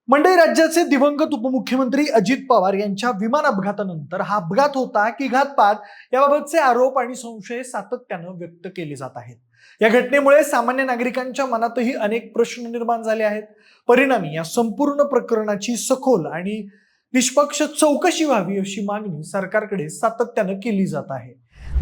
मंडळी, राज्याचे दिवंगत उपमुख्यमंत्री अजित पवार यांच्या विमान अपघातानंतर हा अपघात होता की घातपात याबाबतचे आरोप आणि संशय सातत्यानं व्यक्त केले जात आहेत. या घटनेमुळे सामान्य नागरिकांच्या मनातही अनेक प्रश्न निर्माण झाले आहेत. परिणामी या संपूर्ण प्रकरणाची सखोल आणि निष्पक्ष चौकशी व्हावी अशी मागणी सरकारकडे सातत्यानं केली जात आहे.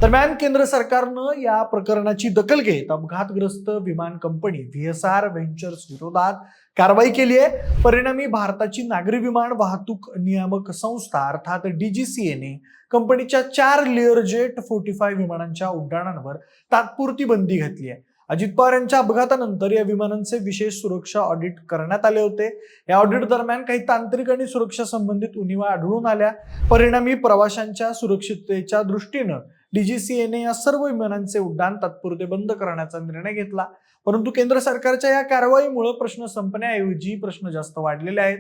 दरम्यान केंद्र सरकारनं या प्रकरणाची दखल घेत अपघातग्रस्त विमान कंपनी व्हीएसआर व्हेंचर्स विरोधात कारवाई केली आहे. परिणामी भारताची नागरी विमान वाहतूक नियामक संस्था अर्थात डीजीसीएने कंपनीच्या 4 लेअर जेट 45 विमानांच्या उड्डाणांवर तात्पुरती बंदी घातली आहे. अजित पवार यांच्या अपघातानंतर या विमानांचे विशेष सुरक्षा ऑडिट करण्यात आले होते. या ऑडिट दरम्यान काही तांत्रिक आणि सुरक्षा संबंधित उणिवा आढळून आल्या. परिणामी प्रवाशांच्या सुरक्षिततेच्या दृष्टीनं डीजीसीएने या सर्व विमानांचे उड्डाण तात्पुरते बंद करण्याचा निर्णय घेतला. परंतु केंद्र सरकारच्या या कारवाईमुळे प्रश्न संपण्याऐवजी प्रश्न जास्त वाढलेले आहेत.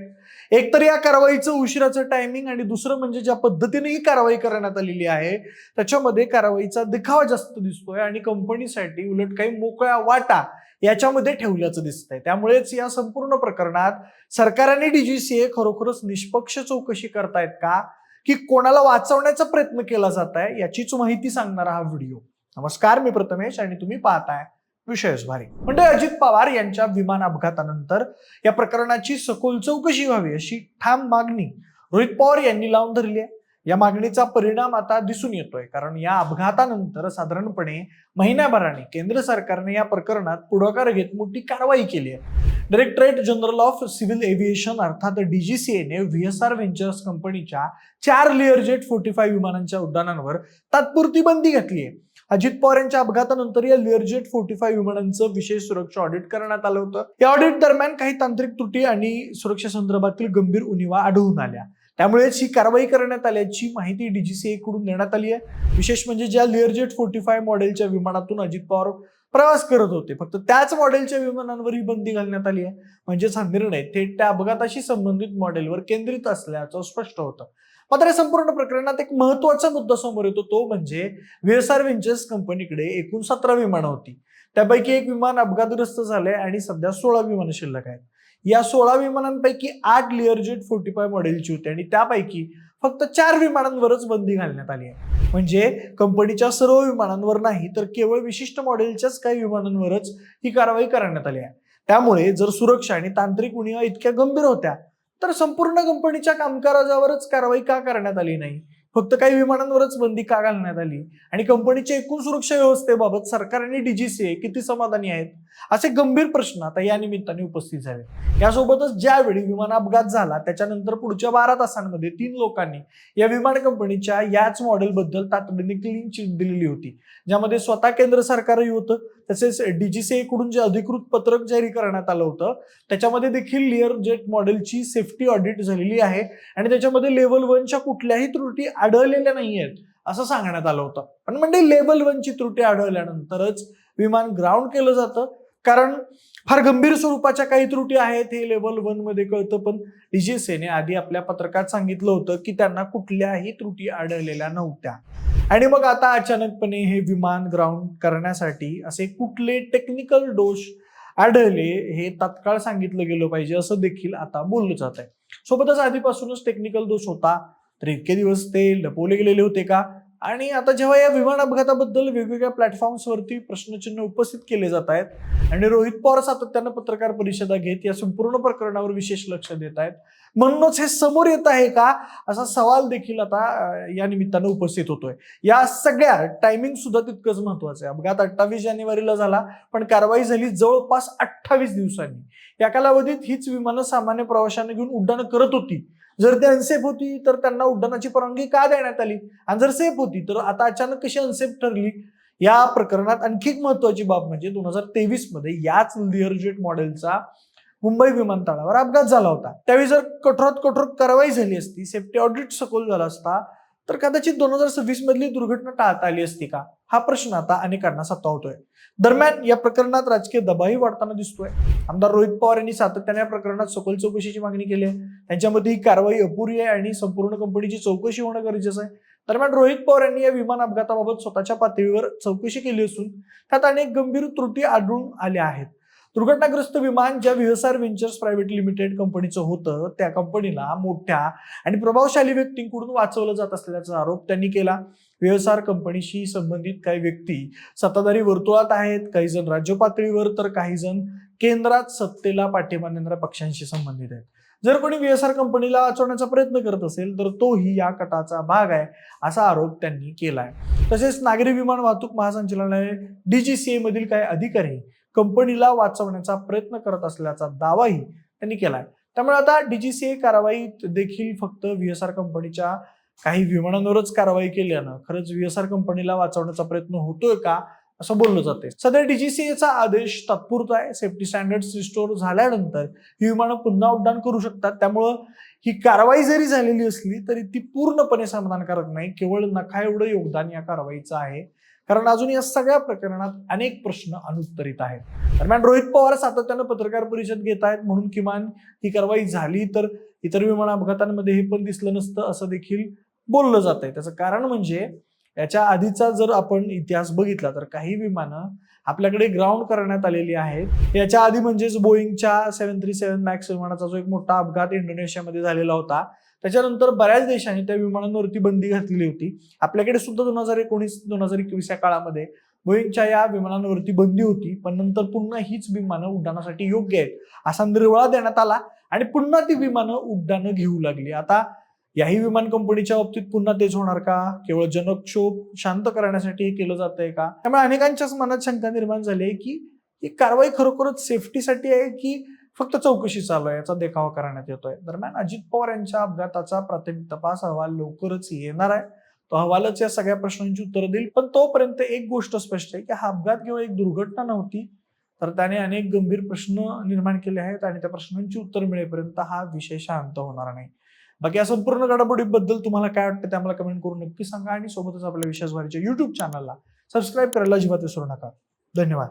एकतर या कारवाईचं उशिराचं टायमिंग आणि दुसरं म्हणजे ज्या पद्धतीने ही कारवाई करण्यात आलेली आहे त्याच्यामध्ये कारवाईचा दिखावा जास्त दिसतोय आणि कंपनीसाठी उलट काही मोकळ्या वाटा याच्यामध्ये ठेवल्याचं दिसतंय. त्यामुळेच या संपूर्ण प्रकरणात सरकार आणि डीजीसीए खरोखरच निष्पक्ष चौकशी करतायत का की कोणाला वाचवण्याचा प्रयत्न केला जात आहे याचीच माहिती सांगणारा हा व्हिडिओ. नमस्कार, मी प्रथमेश आणि तुम्ही पाहताय विशेष भारी. म्हणजे अजित पवार यांच्या विमान अपघातानंतर या प्रकरणाची सखोल चौकशी व्हावी अशी ठाम मागणी रोहित पवार यांनी लावून धरली आहे. या मागणीचा परिणाम आता दिसून येतोय, कारण या अपघातानंतर साधारणपणे महिन्याभराने केंद्र सरकारने या प्रकरणात पुढाकार घेत मोठी कारवाई केली आहे. Directorate general of civil aviation अर्थात डीजीसीएने व्हीएसआर व्हेंचर्स कंपनीच्या 4 लेअर जेट 45 विमानांच्या उड्डाणांवर तात्पुरती बंदी घातली आहे. अजित पवार यांच्या अपघातानंतर या लेअर जेट 45 विमानांचं विशेष सुरक्षा ऑडिट करण्यात आलं होतं. या ऑडिट दरम्यान काही तांत्रिक त्रुटी आणि सुरक्षा संदर्भातील गंभीर उणिवा आढळून आल्या. त्यामुळेच ही कारवाई करण्यात आल्याची माहिती डीजीसीए कडून देण्यात आली आहे. विशेष म्हणजे ज्या लेअर जेट 45 मॉडेलच्या विमानातून अजित पवार प्रवास करत होते फक्त त्याच मॉडेलच्या विमानांवर ही बंदी घालण्यात आली आहे. म्हणजेच हा निर्णय थेट त्या अपघाताशी संबंधित मॉडेलवर केंद्रित असल्याचं स्पष्ट होतं. मात्र या संपूर्ण प्रकरणात एक महत्वाचा मुद्दा समोर येतो, तो म्हणजे व्हीएसआर व्हेंचर्स कंपनीकडे एकूण 17 विमानं होती. त्यापैकी एक विमान अपघातग्रस्त झाले आणि सध्या 16 विमानं शिल्लक आहेत. या 16 विमानांपैकी 8 लेअर जेट 45 मॉडेलची होती आणि त्यापैकी फक्त 4 विमानांवरच बंदी घालण्यात आली आहे. म्हणजे कंपनीच्या सर्व विमानांवर नाही तर केवळ विशिष्ट मॉडेलच्याच काही विमानांवरच ही कारवाई करण्यात आली आहे. त्यामुळे जर सुरक्षा आणि तांत्रिक उणिवा इतक्या गंभीर होत्या तर संपूर्ण कंपनीच्या कामकाजावरच कारवाई का करण्यात आली नाही, फक्त काही विमानांवरच बंदी का घालण्यात आली आणि कंपनीच्या एकूण सुरक्षा व्यवस्थेबाबत सरकार आणि डीजीसीए किती समाधानी आहेत, असे गंभीर प्रश्न आता या निमित्ताने उपस्थित झाले. यासोबतच ज्यावेळी विमान अपघात झाला त्याच्यानंतर पुढच्या 12 तासांमध्ये 3 लोकांनी या विमान कंपनीच्या याच मॉडेलबद्दल तातडीने क्लीन चिट दिलेली होती, ज्यामध्ये स्वतः केंद्र सरकारही होतं. तसेच डीजीसीए कडून जे अधिकृत पत्रक जारी करण्यात आलं होतं त्याच्यामध्ये देखील लेअर जेट मॉडेलची सेफ्टी ऑडिट झालेली आहे आणि त्याच्यामध्ये लेव्हल 1च्या कुठल्याही त्रुटी आढळलेल्या नाहीयेत असं सांगण्यात आलं होतं. पण म्हणजे लेव्हल 1ची त्रुटी आढळल्यानंतरच विमान ग्राउंड केलं जातं, कारण फार गंभीर स्वरूपाच्या काही त्रुटी आहेत हे लेव्हल 1 मध्ये कळतं. पण डीजीसीएने आधी आपल्या पत्रकात सांगितलं होतं की त्यांना कुठल्याही त्रुटी आढळलेल्या नव्हत्या. आणि मग आता अचानकपणे हे विमान ग्राउंड करण्यासाठी असे कुठले टेक्निकल दोष आढळले हे तात्काळ सांगितलं गेलं पाहिजे असं देखील आता बोललं जात आहे. सोबतच आधीपासूनच टेक्निकल दोष होता तर इतके दिवस ते लपवले गेलेले होते का? आणि आता जेव्हा या विमान अपघाताबद्दल वेगवेगळ्या प्लॅटफॉर्म्सवरती प्रश्नचिन्ह उपस्थित केले जात आहेत आणि रोहित पवार सातत्यानं पत्रकार परिषदा घेत या संपूर्ण प्रकरणावर विशेष लक्ष देत आहेत, म्हणूनच हे समोर येत आहे का असा सवाल देखील आता या निमित्तानं उपस्थित होतोय. या सगळ्या टायमिंग सुद्धा तितकंच महत्वाचं आहे. अपघात 28 जानेवारीला झाला पण कारवाई झाली जवळपास 28 दिवसांनी. या कालावधीत हीच विमानं सामान्य प्रवाशांना घेऊन उड्डाणं करत होती. जर ती अनसेफ होती तर त्यांना उड्डाणाची परवानगी का देण्यात आली, आणि जर सेफ होती तर आता अचानक कशी अनसेफ ठरली? या प्रकरणात आणखी एक महत्वाची बाब म्हणजे 2023 मध्ये याच लेअर जेट मॉडेलचा मुंबई विमानतळावर अपघात झाला होता. त्यावेळी जर कठोरात कठोर कारवाई झाली असती, सेफ्टी ऑडिट सखोल झाला असता तर कदाचित 2026 मधली दुर्घटना टाळता आली असती का, हा प्रश्न आता अनेकांना सतावतोय. दरम्यान या प्रकरणात राजकीय दबावही वाढताना दिसतोय. आमदार रोहित पवार यांनी सातत्याने या प्रकरणात सखोल चौकशीची मागणी केली आहे. त्यांच्यामध्ये ही कारवाई अपुरी आहे आणि संपूर्ण कंपनीची चौकशी होणं गरजेचं आहे. दरम्यान रोहित पवार यांनी या विमान अपघाताबाबत स्वतःच्या पातळीवर चौकशी केली असून त्यात अनेक गंभीर त्रुटी आढळून आल्या आहेत. दुर्घटनाग्रस्त विमान ज्या व्हीएसआर व्हेंचर्स प्रायव्हेट लिमिटेड कंपनीचं होतं, त्या कंपनीला मोठ्या आणि प्रभावशाली व्यक्तींकडून वाचवलं जात असल्याचा आरोप त्यांनी केला. व्हीएसआर कंपनीशी संबंधित काही व्यक्ती सत्ताधारी वर्तुळात आहेत, काही जण राज्य पातळीवर, तर काही जण केंद्रात सत्तेला पाठिंबा देणाऱ्या पक्षांशी संबंधित आहेत. जर कोणी व्हीएसआर कंपनीला वाचवण्याचा प्रयत्न करत असेल तर तोही या कटाचा भाग आहे, असा आरोप त्यांनी केलाय. तसेच नागरी विमान वाहतूक महासंचालनालय DGCA मधील काही अधिकारी कंपनीला वाचवण्याचा प्रयत्न करत असल्याचा दावाही त्यांनी केलाय. त्यामुळे आता DGCA कारवाईत देखील फक्त व्हीएसआर कंपनीच्या काही विमानांवरच कारवाई केल्यानं खरंच व्हीएसआर कंपनीला वाचवण्याचा प्रयत्न होतोय का, असं बोललं जाते. सध्या DGCAचा आदेश तात्पुरता आहे. सेफ्टी स्टँडर्ड्स रिस्टोर झाल्यानंतर ही विमानं पुन्हा उड्डाण करू शकतात. त्यामुळं ही कारवाई जरी झालेली असली तरी ती पूर्णपणे समाधानकारक नाही. केवळ नखा एवढं योगदान या कारवाईचं आहे, कारण अजून या सगळ्या प्रकरणात अनेक प्रश्न अनुत्तरित आहेत. दरम्यान रोहित पवार सातत्यानं पत्रकार परिषद घेत आहेत, म्हणून किमान ही कारवाई झाली तर इतर विमान अपघातांमध्ये हे पण दिसलं नसतं असं देखील बोललं जात आहे. त्याचं कारण म्हणजे याच्या आधीचा जर आपण इतिहास बघितला तर काही विमानं आपल्याकडे ग्राउंड करण्यात आलेली आहेत. याच्या आधी म्हणजेच बोईंगच्या 737 मॅक्स विमानाचा जो एक मोठा अपघात इंडोनेशियामध्ये झालेला होता, त्याच्यानंतर बऱ्याच देशांनी त्या विमानांवरती बंदी घातलेली होती. आपल्याकडे सुद्धा 2019-2021 या काळामध्ये बोईंगच्या या विमानांवरती बंदी होती, पण नंतर पुन्हा हीच विमानं उड्डाणासाठी योग्य आहेत असा निर्वाळा देण्यात आला आणि पुन्हा ती विमानं उड्डाणं घेऊ लागली. आता याही विमान कंपनीच्या बाबतीत पुन्हा तेच होणार का? केवळ जनक्षोभ शांत करण्यासाठी हे केलं जातंय का? त्यामुळे अनेकांच्याच मनात शंका निर्माण झाली आहे की ही कारवाई खरोखरच सेफ्टीसाठी आहे की फक्त चौकशी चालू आहे, याचा देखावा करण्यात येतोय. दरम्यान अजित पवार यांच्या अपघाताचा प्राथमिक तपास अहवाल लवकरच येणार आहे. तो अहवालच या सगळ्या प्रश्नांची उत्तरं देईल. पण तोपर्यंत एक गोष्ट स्पष्ट आहे की हा अपघात केवळ एक दुर्घटना नव्हती, तर त्याने अनेक गंभीर प्रश्न निर्माण केले आहेत आणि त्या प्रश्नांची उत्तर मिळेपर्यंत हा विषय शांत होणार नाही. बाकी या संपूर्ण घडामोडीबद्दल तुम्हाला काय वाटतं ते आम्हाला कमेंट करून नक्की सांगा आणि सोबतच आपल्या विश्वासवारीच्या YouTube चॅनलला सबस्क्राईब करायला अजिबात विसरू नका. धन्यवाद.